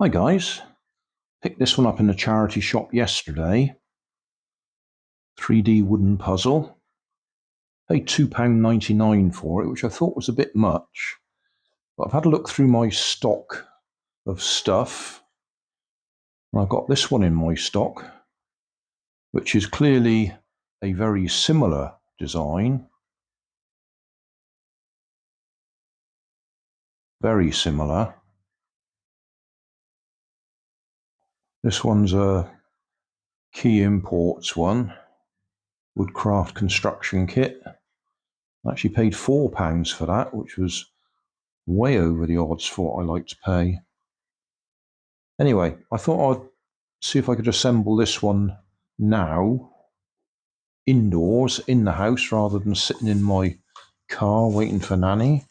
Hi guys, picked this one up in the charity shop yesterday. 3D wooden puzzle. Paid £2.99 for it, which I thought was a bit much. But I've had a look through my stock of stuff. And I've got this one in my stock, which is clearly a very similar design. Very similar. This one's a Key Imports one. Woodcraft construction kit. I actually paid £4 for that, which was way over the odds for what I like to pay. Anyway, I thought I'd see if I could assemble this one now, indoors, in the house, rather than sitting in my car waiting for Nanny.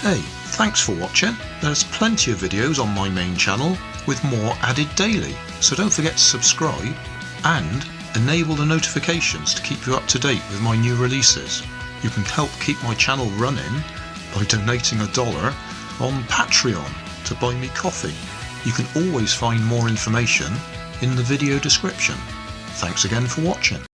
Hey, Thanks for watching. There's plenty of videos on my main channel with more added daily, so don't forget to subscribe and enable the notifications to keep you up to date with my new releases. You can help keep my channel running by donating $1 on Patreon to buy me coffee. You can always find more information in the video description. Thanks again for watching.